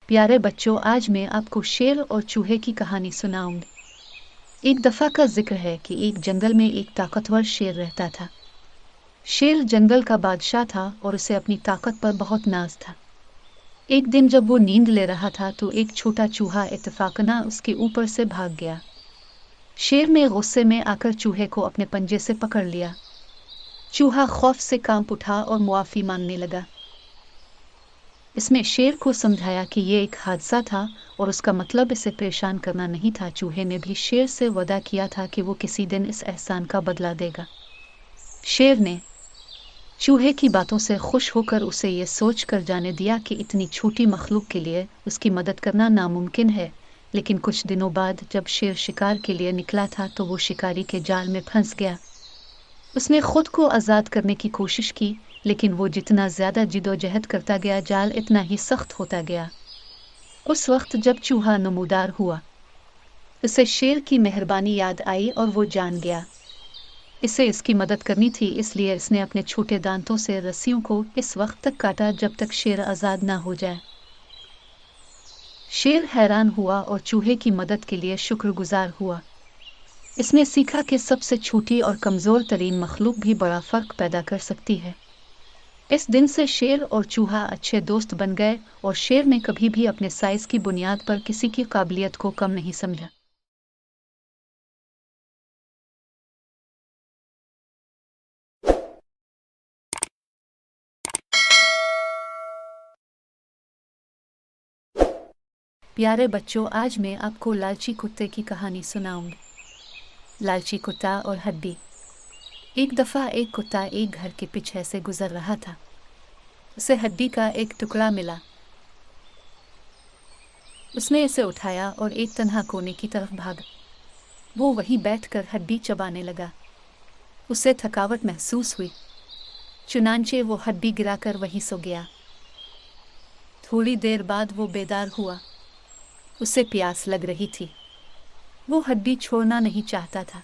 प्यारे बच्चों, आज मैं आपको शेर और चूहे की कहानी सुनाऊंगी। एक दफा का जिक्र है कि एक जंगल में एक ताकतवर शेर रहता था। शेर जंगल का बादशाह था और उसे अपनी ताकत पर बहुत नाज था। एक दिन जब वो नींद ले रहा था तो एक छोटा चूहा इत्तेफाकन उसके ऊपर से भाग गया। शेर ने गुस्से में आकर चूहे को अपने पंजे से पकड़ लिया। चूहा खौफ से कांप उठा और मुआफी मांगने लगा। इसने शेर को समझाया कि ये एक हादसा था और उसका मतलब इसे परेशान करना नहीं था। चूहे ने भी शेर से वादा किया था कि वो किसी दिन इस एहसान का बदला देगा। शेर ने चूहे की बातों से खुश होकर उसे ये सोच कर जाने दिया कि इतनी छोटी मखलूक के लिए उसकी मदद करना नामुमकिन है। लेकिन कुछ दिनों बाद जब शेर शिकार के लिए निकला था तो वो शिकारी के जाल में फंस गया। उसने खुद को आज़ाद करने की कोशिश की, लेकिन वो जितना ज्यादा जिदोजहद करता गया जाल इतना ही सख्त होता गया। उस वक्त जब चूहा नमूदार हुआ, उसे शेर की मेहरबानी याद आई और वो जान गया इसे इसकी मदद करनी थी। इसलिए इसने अपने छोटे दांतों से रस्सियों को इस वक्त तक काटा जब तक शेर आज़ाद ना हो जाए। शेर हैरान हुआ और चूहे की मदद के लिए शुक्रगुजार हुआ। इसने सीखा कि सबसे छोटी और कमज़ोर तरीन मखलूक भी बड़ा फ़र्क पैदा कर सकती है। इस दिन से शेर और चूहा अच्छे दोस्त बन गए और शेर ने कभी भी अपने साइज की बुनियाद पर किसी की काबिलियत को कम नहीं समझा। प्यारे बच्चों, आज मैं आपको लालची कुत्ते की कहानी सुनाऊंगी। लालची कुत्ता और हड्डी। एक दफ़ा एक कुत्ता एक घर के पीछे से गुजर रहा था। उसे हड्डी का एक टुकड़ा मिला। उसने इसे उठाया और एक तन्हा कोने की तरफ भागा। वो वहीं बैठकर हड्डी चबाने लगा। उसे थकावट महसूस हुई, चुनांचे वो हड्डी गिराकर वहीं सो गया। थोड़ी देर बाद वो बेदार हुआ। उसे प्यास लग रही थी। वो हड्डी छोड़ना नहीं चाहता था।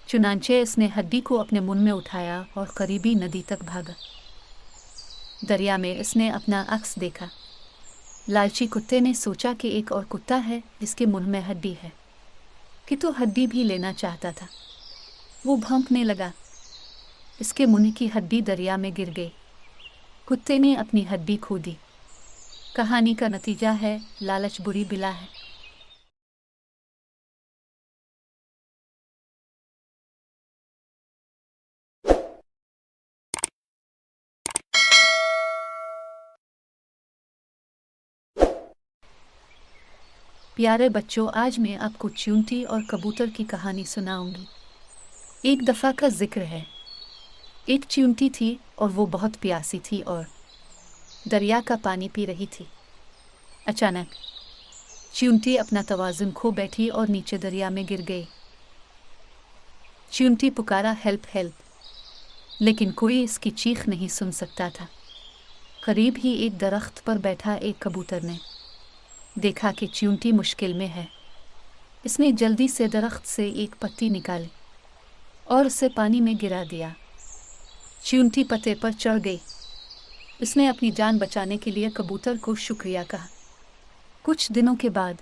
चुनांचे इसने हड्डी को अपने मुंह में उठाया और करीबी नदी तक भागा। दरिया में इसने अपना अक्स देखा। लालची कुत्ते ने सोचा कि एक और कुत्ता है जिसके मुंह में हड्डी है, कि तो हड्डी भी लेना चाहता था। वो भौंकने लगा। इसके मुंह की हड्डी दरिया में गिर गई। कुत्ते ने अपनी हड्डी खो दी। कहानी का नतीजा है, लालच बुरी बिला है। प्यारे बच्चों, आज मैं आपको चींटी और कबूतर की कहानी सुनाऊंगी। एक दफ़ा का जिक्र है। एक चींटी थी और वो बहुत प्यासी थी और दरिया का पानी पी रही थी। अचानक चींटी अपना तवाज़ुन खो बैठी और नीचे दरिया में गिर गई। चींटी पुकारा, हेल्प हेल्प, लेकिन कोई इसकी चीख नहीं सुन सकता था। करीब ही एक दरख्त पर बैठा एक कबूतर ने देखा कि चींटी मुश्किल में है। इसने जल्दी से दरख्त से एक पत्ती निकाली और उसे पानी में गिरा दिया। चींटी पत्ते पर चढ़ गई। उसने अपनी जान बचाने के लिए कबूतर को शुक्रिया कहा। कुछ दिनों के बाद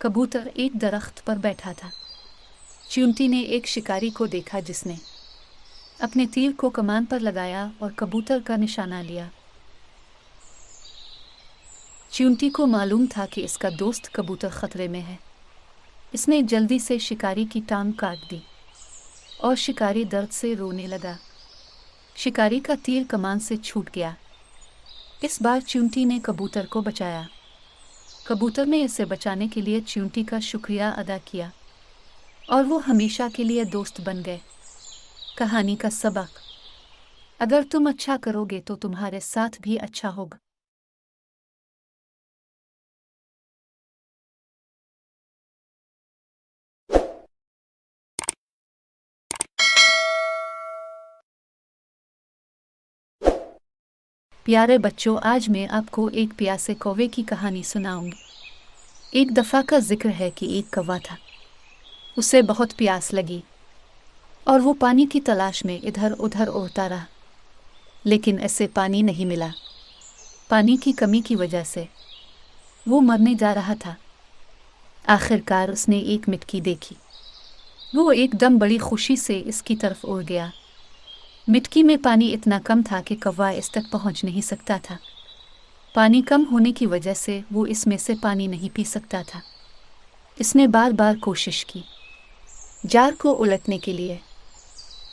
कबूतर एक दरख्त पर बैठा था। चींटी ने एक शिकारी को देखा जिसने अपने तीर को कमान पर लगाया और कबूतर का निशाना लिया। चींटी को मालूम था कि इसका दोस्त कबूतर खतरे में है। इसने जल्दी से शिकारी की टांग काट दी और शिकारी दर्द से रोने लगा। शिकारी का तीर कमान से छूट गया। इस बार चींटी ने कबूतर को बचाया। कबूतर ने इसे बचाने के लिए चींटी का शुक्रिया अदा किया और वो हमेशा के लिए दोस्त बन गए। कहानी का सबक: अगर तुम अच्छा करोगे तो तुम्हारे साथ भी अच्छा होगा। प्यारे बच्चों, आज मैं आपको एक प्यासे कौवे की कहानी सुनाऊंगी। एक दफ़ा का जिक्र है कि एक कौवा था। उसे बहुत प्यास लगी और वो पानी की तलाश में इधर उधर उड़ता रहा, लेकिन ऐसे पानी नहीं मिला। पानी की कमी की वजह से वो मरने जा रहा था। आखिरकार उसने एक मिटकी देखी। वो एकदम बड़ी खुशी से इसकी तरफ उड़ गया। मिटकी में पानी इतना कम था कि कौवा इस तक पहुंच नहीं सकता था। पानी कम होने की वजह से वो इसमें से पानी नहीं पी सकता था। इसने बार बार कोशिश की जार को उलटने के लिए,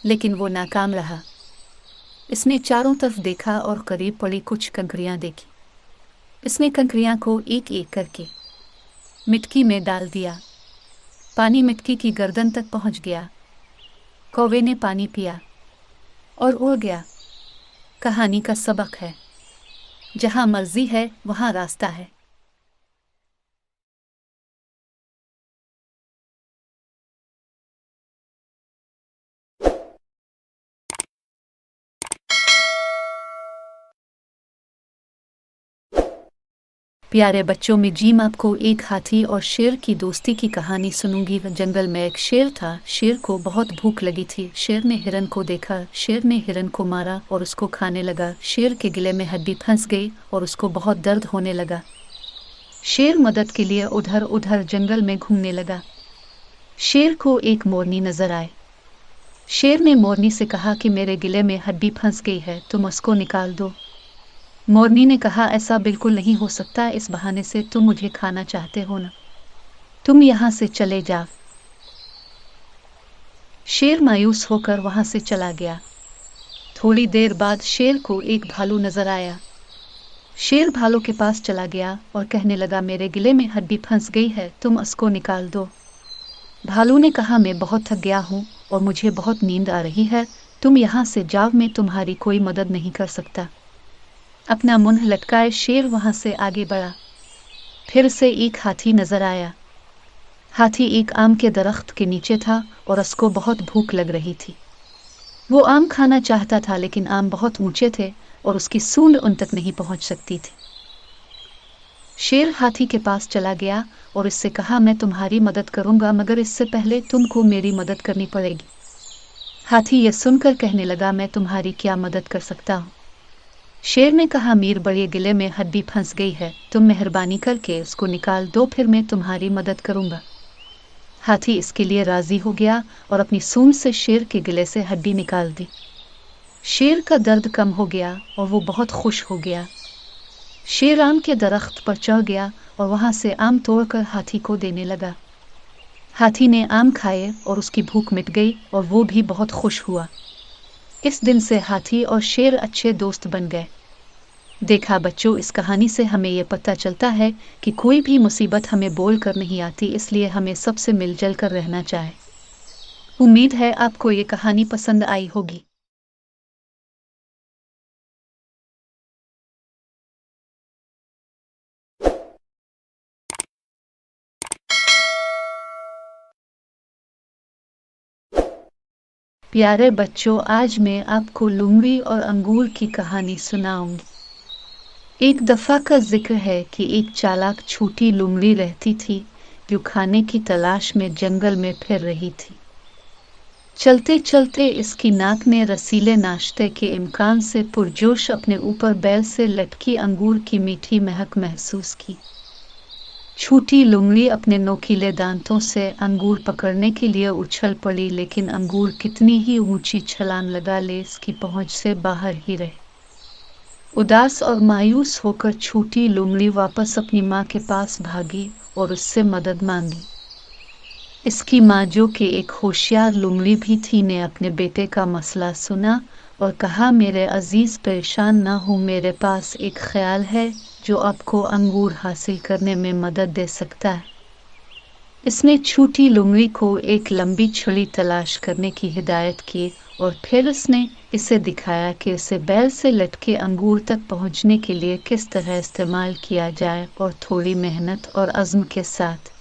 लेकिन वो नाकाम रहा। इसने चारों तरफ देखा और करीब पड़ी कुछ कंकरियां देखी। इसने कंकरियां को एक एक करके मिटकी में डाल दिया। पानी मिटकी की गर्दन तक पहुंच गया। कौवे ने पानी पिया और उड़ गया। कहानी का सबक है, जहां मर्जी है वहां रास्ता है। प्यारे बच्चों, में जी आपको एक हाथी और शेर की दोस्ती की कहानी सुनूंगी। जंगल में एक शेर था। शेर को बहुत भूख लगी थी। शेर ने हिरन को देखा। शेर ने हिरन को मारा और उसको खाने लगा। शेर के गले में हड्डी फंस गई और उसको बहुत दर्द होने लगा। शेर मदद के लिए उधर उधर जंगल में घूमने लगा। शेर को एक मोरनी नजर आए। शेर ने मोरनी से कहा कि मेरे गले में हड्डी फंस गई है, तुम उसको निकाल दो। मोरनी ने कहा, ऐसा बिल्कुल नहीं हो सकता, इस बहाने से तुम मुझे खाना चाहते हो ना, तुम यहाँ से चले जाओ। शेर मायूस होकर वहां से चला गया। थोड़ी देर बाद शेर को एक भालू नजर आया। शेर भालू के पास चला गया और कहने लगा, मेरे गले में हड्डी फंस गई है, तुम उसको निकाल दो। भालू ने कहा, मैं बहुत थक गया हूँ और मुझे बहुत नींद आ रही है, तुम यहाँ से जाओ, मैं तुम्हारी कोई मदद नहीं कर सकता। अपना मुंह लटकाए शेर वहां से आगे बढ़ा। फिर से एक हाथी नजर आया। हाथी एक आम के दरख्त के नीचे था और उसको बहुत भूख लग रही थी। वो आम खाना चाहता था, लेकिन आम बहुत ऊंचे थे और उसकी सूंड उन तक नहीं पहुंच सकती थी। शेर हाथी के पास चला गया और इससे कहा, मैं तुम्हारी मदद करूंगा, मगर इससे पहले तुमको मेरी मदद करनी पड़ेगी। हाथी ये सुनकर कहने लगा, मैं तुम्हारी क्या मदद कर सकता हूँ। शेर ने कहा, मीर बड़े गले में हड्डी फंस गई है, तुम मेहरबानी करके उसको निकाल दो, फिर मैं तुम्हारी मदद करूंगा। हाथी इसके लिए राजी हो गया और अपनी सूंड से शेर के गले से हड्डी निकाल दी। शेर का दर्द कम हो गया और वो बहुत खुश हो गया। शेर आम के दरख्त पर चढ़ गया और वहां से आम तोड़कर हाथी को देने लगा। हाथी ने आम खाए और उसकी भूख मिट गई और वो भी बहुत खुश हुआ। इस दिन से हाथी और शेर अच्छे दोस्त बन गए। देखा बच्चों, इस कहानी से हमें ये पता चलता है कि कोई भी मुसीबत हमें बोल कर नहीं आती, इसलिए हमें सबसे मिलजुल कर रहना चाहिए। उम्मीद है आपको ये कहानी पसंद आई होगी। प्यारे बच्चों, आज मैं आपको लुमड़ी और अंगूर की कहानी सुनाऊंगी। एक दफा का जिक्र है कि एक चालाक छोटी लुमड़ी रहती थी जो खाने की तलाश में जंगल में फिर रही थी। चलते चलते इसकी नाक ने रसीले नाश्ते के इम्कान से पुरजोश अपने ऊपर बैल से लटकी अंगूर की मीठी महक महसूस की। छोटी लुमड़ी अपने नोकीले दांतों से अंगूर पकड़ने के लिए उछल पड़ी, लेकिन अंगूर कितनी ही ऊंची छलांग लगा ले, इसकी पहुंच से बाहर ही रहे। उदास और मायूस होकर छोटी लुमड़ी वापस अपनी माँ के पास भागी और उससे मदद मांगी। इसकी माँ, जो कि एक होशियार लुमड़ी भी थी, ने अपने बेटे का मसला सुना और कहा, मेरे अजीज परेशान ना हो, मेरे पास एक ख्याल है जो आपको अंगूर हासिल करने में मदद दे सकता है। इसने छोटी लुमड़ी को एक लंबी छुरी तलाश करने की हिदायत की और फिर उसने इसे दिखाया कि उसे बैल से लटके अंगूर तक पहुंचने के लिए किस तरह इस्तेमाल किया जाए, और थोड़ी मेहनत और अज़्म के साथ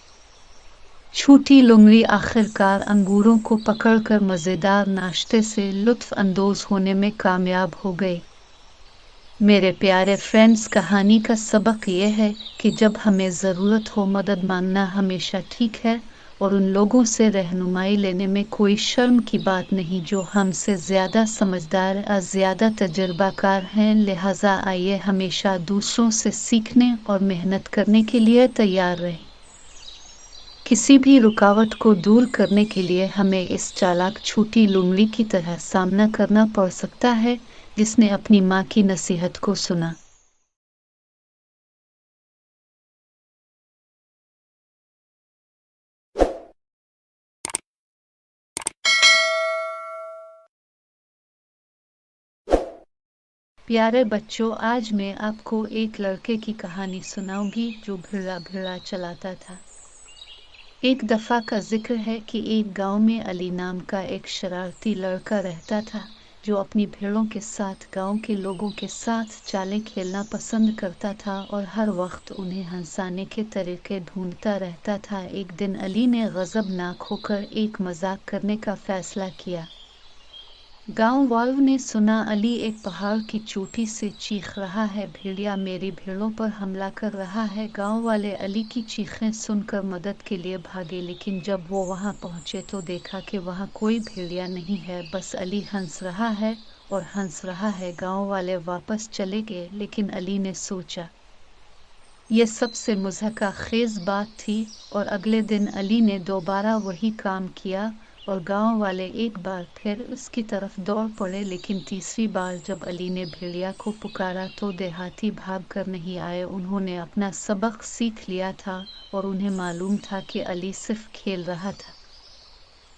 छोटी लुमड़ी आखिरकार अंगूरों को पकड़कर मज़ेदार नाश्ते से लुत्फ अंदोज होने में कामयाब हो गई। मेरे प्यारे फ्रेंड्स, कहानी का सबक यह है कि जब हमें ज़रूरत हो, मदद मांगना हमेशा ठीक है और उन लोगों से रहनुमाई लेने में कोई शर्म की बात नहीं जो हमसे ज़्यादा समझदार और ज़्यादा तजुर्बाकार हैं। लिहाजा आइए हमेशा दूसरों से सीखने और मेहनत करने के लिए तैयार रहें। किसी भी रुकावट को दूर करने के लिए हमें इस चालाक छोटी लोमड़ी की तरह सामना करना पड़ सकता है जिसने अपनी माँ की नसीहत को सुना। प्यारे बच्चों, आज मैं आपको एक लड़के की कहानी सुनाऊंगी जो भिड़ा भिड़ा चलाता था। एक दफ़ा का जिक्र है कि एक गांव में अली नाम का एक शरारती लड़का रहता था जो अपनी भेड़ों के साथ गांव के लोगों के साथ चालें खेलना पसंद करता था और हर वक्त उन्हें हंसाने के तरीके ढूंढता रहता था। एक दिन अली ने गज़बनाक होकर एक मजाक करने का फैसला किया। गांव वालों ने सुना अली एक पहाड़ की चोटी से चीख रहा है, भेड़िया मेरी भेड़ों पर हमला कर रहा है। गांव वाले अली की चीखें सुनकर मदद के लिए भागे, लेकिन जब वो वहां पहुंचे तो देखा कि वहां कोई भेड़िया नहीं है, बस अली हंस रहा है और हंस रहा है। गांव वाले वापस चले गए, लेकिन अली ने सोचा ये सबसे मुज़हक़ाखेज़ बात थी और अगले दिन अली ने दोबारा वही काम किया और गांव वाले एक बार फिर उसकी तरफ दौड़ पड़े। लेकिन तीसरी बार जब अली ने भेड़िया को पुकारा तो देहाती भाग कर नहीं आए। उन्होंने अपना सबक सीख लिया था और उन्हें मालूम था कि अली सिर्फ खेल रहा था।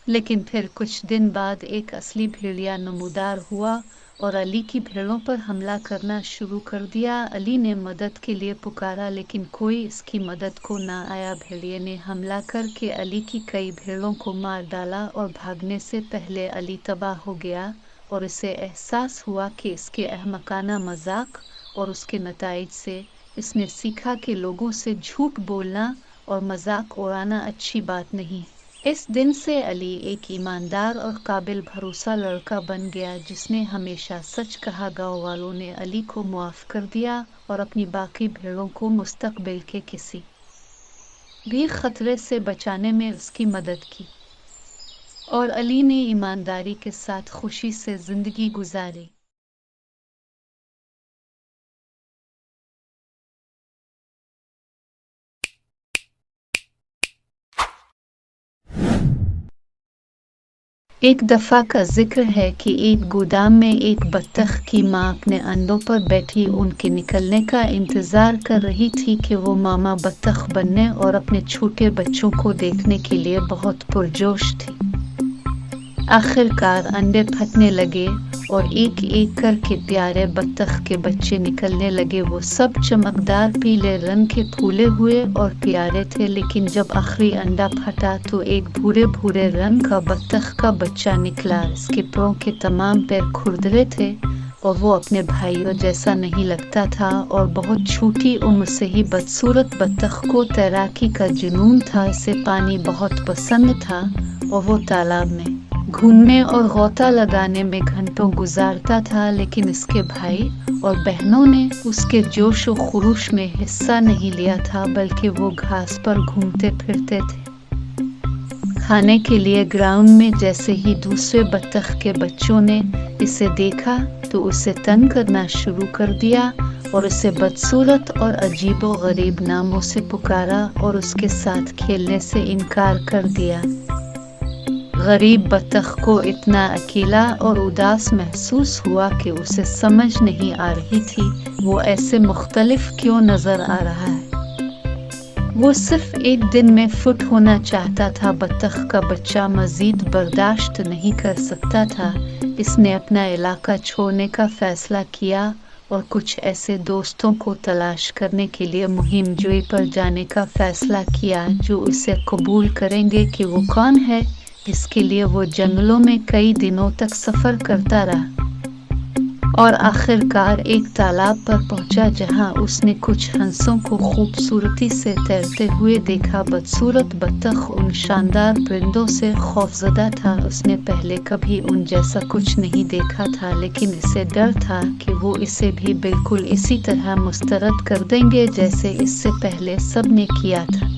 लेकिन फिर कुछ दिन बाद एक असली भेड़िया नमूदार हुआ और अली की भेड़ों पर हमला करना शुरू कर दिया। अली ने मदद के लिए पुकारा, लेकिन कोई इसकी मदद को ना आया। भेड़िए ने हमला करके अली की कई भेड़ों को मार डाला और भागने से पहले अली तबाह हो गया और इसे एहसास हुआ कि इसके अहमकाना मजाक और उसके नताइज से इसने सीखा कि लोगों से झूठ बोलना और मजाक उड़ाना अच्छी बात नहीं। इस दिन से अली एक ईमानदार और काबिल भरोसा लड़का बन गया जिसने हमेशा सच कहा। गांव वालों ने अली को मुआफ कर दिया और अपनी बाकी भेड़ों को मुस्तकबिल के किसी भी खतरे से बचाने में उसकी मदद की और अली ने ईमानदारी के साथ खुशी से जिंदगी गुजारी। एक दफ़ा का जिक्र है कि एक गोदाम में एक बत्तख की माँ अपने अंडों पर बैठी उनके निकलने का इंतज़ार कर रही थी कि वो मामा बत्तख बनने और अपने छोटे बच्चों को देखने के लिए बहुत पुरजोश थी। आखिरकार अंडे फटने लगे और एक एक करके प्यारे बत्तख के बच्चे निकलने लगे। वो सब चमकदार पीले रंग के फूले हुए और प्यारे थे, लेकिन जब आखिरी अंडा फटा तो एक भूरे भूरे रंग का बत्तख का बच्चा निकला। इसके पैरों के तमाम पैर खुरदरे थे और वो अपने भाइयों जैसा नहीं लगता था और बहुत छोटी उम्र से ही बदसूरत बत्तख को तैराकी का जुनून था। इसे पानी बहुत पसंद था और वो तालाब में घूमने और गोता लगाने में घंटों गुजारता था, लेकिन इसके भाई और बहनों ने उसके जोश और खुरूश में हिस्सा नहीं लिया था, बल्कि वो घास पर घूमते फिरते थे। खाने के लिए ग्राउंड में जैसे ही दूसरे बत्तख के बच्चों ने इसे देखा तो उसे तंग करना शुरू कर दिया और उसे बदसूरत और अजीबो गरीब नामों से पुकारा और उसके साथ खेलने से इनकार कर दिया। गरीब बत्तख को इतना अकेला और उदास महसूस हुआ कि उसे समझ नहीं आ रही थी वो ऐसे मुख्तलिफ क्यों नजर आ रहा है। वो सिर्फ एक दिन में फुट होना चाहता था। बत्तख का बच्चा मजीद बर्दाश्त नहीं कर सकता था। इसने अपना इलाका छोड़ने का फैसला किया और कुछ ऐसे दोस्तों को तलाश करने के लिए मुहिम जोई पर जाने का फैसला किया जो उसे कबूल करेंगे कि वो कौन है। इसके लिए वो जंगलों में कई दिनों तक सफ़र करता रहा और आखिरकार एक तालाब पर पहुंचा जहां उसने कुछ हंसों को खूबसूरती से तैरते हुए देखा। बदसूरत बत्तख उन शानदार परिंदों से खौफजदा था। उसने पहले कभी उन जैसा कुछ नहीं देखा था, लेकिन इसे डर था कि वो इसे भी बिल्कुल इसी तरह मुस्तरद कर देंगे जैसे इससे पहले सब ने किया था।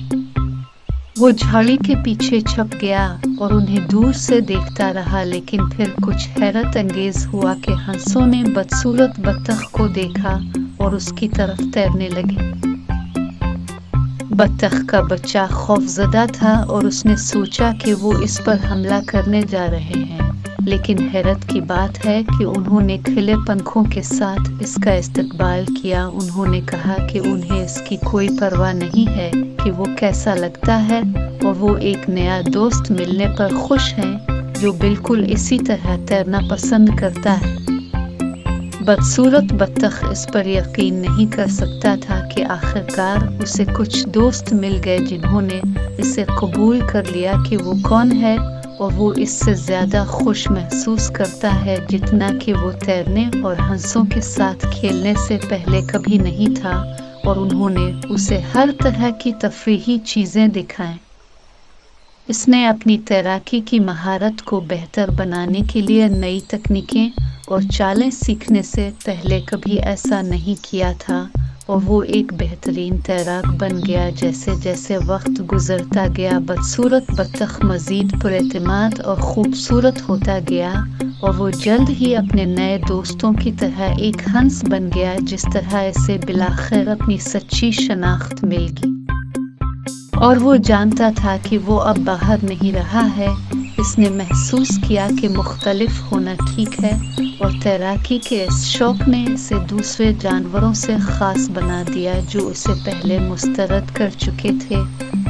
वो झाड़ी के पीछे छप गया और उन्हें दूर से देखता रहा, लेकिन फिर कुछ हैरत अंगेज हुआ कि हंसों ने बदसूरत बत्तख को देखा और उसकी तरफ तैरने लगे। बत्तख का बच्चा खौफजदा था और उसने सोचा कि वो इस पर हमला करने जा रहे हैं, लेकिन हैरत की बात है कि उन्होंने खिले पंखों के साथ इसका इस्तकबाल किया। उन्होंने कहा कि उन्हें इसकी कोई परवाह नहीं है कि वो कैसा लगता है, और वो एक नया दोस्त मिलने पर खुश हैं जो बिल्कुल इसी तरह तैरना पसंद करता है। बदसूरत बत्तख इस पर यकीन नहीं कर सकता था कि आखिरकार उसे कुछ दोस्त मिल गए जिन्होंने इसे कबूल कर लिया कि वो कौन है, और वो इससे ज़्यादा खुश महसूस करता है जितना कि वो तैरने और हंसों के साथ खेलने से पहले कभी नहीं था, और उन्होंने उसे हर तरह की तफरीही चीज़ें दिखाएं। इसने अपनी तैराकी की महारत को बेहतर बनाने के लिए नई तकनीकें और चालें सीखने से पहले कभी ऐसा नहीं किया था, और वो एक बेहतरीन तैराक बन गया। जैसे जैसे वक्त गुजरता गया, बदसूरत बत्तख मज़ीद पुरएतमाद और ख़ूबसूरत होता गया, और वो जल्द ही अपने नए दोस्तों की तरह एक हंस बन गया, जिस तरह इसे बिलाखिर अपनी सच्ची शनाख्त मिल गई। और वो जानता था कि वो अब बाहर नहीं रहा है। इसने महसूस किया कि मुख्तलिफ होना ठीक है, और तैराकी के इस शौक ने इसे दूसरे जानवरों से ख़ास बना दिया जो इसे पहले मुस्तरद कर चुके थे।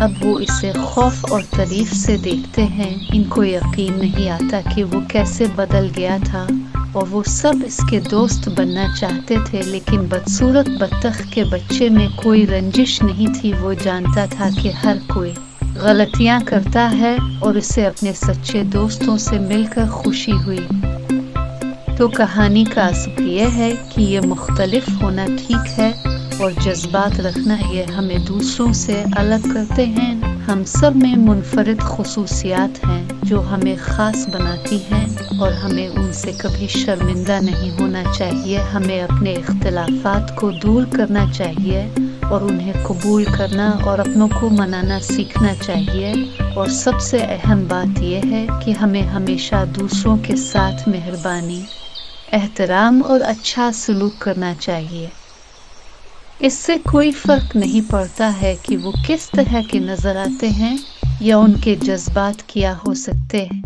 अब वो इसे खौफ और तारीफ से देखते हैं। इनको यकीन नहीं आता कि वो कैसे बदल गया था, और वो सब इसके दोस्त बनना चाहते थे, लेकिन बदसूरत बत्तख के बच्चे में कोई रंजिश नहीं थी। वो जानता था कि हर कोई गलतियां करता है, और इसे अपने सच्चे दोस्तों से मिलकर खुशी हुई। तो कहानी का असर यह है कि ये मुख्तलिफ होना ठीक है, और जज्बात रखना ये हमें दूसरों से अलग करते हैं। हम सब में मुनफरिद खुसूसियात हैं जो हमें ख़ास बनाती हैं, और हमें उनसे कभी शर्मिंदा नहीं होना चाहिए। हमें अपने इख्तिलाफ़ात को दूर करना चाहिए, और उन्हें कबूल करना और अपनों को मनाना सीखना चाहिए। और सबसे अहम बात यह है कि हमें हमेशा दूसरों के साथ मेहरबानी, एहतराम और अच्छा सलूक करना चाहिए। इससे कोई फ़र्क नहीं पड़ता है कि वो किस तरह के नज़र आते हैं या उनके जज्बात क्या हो सकते हैं।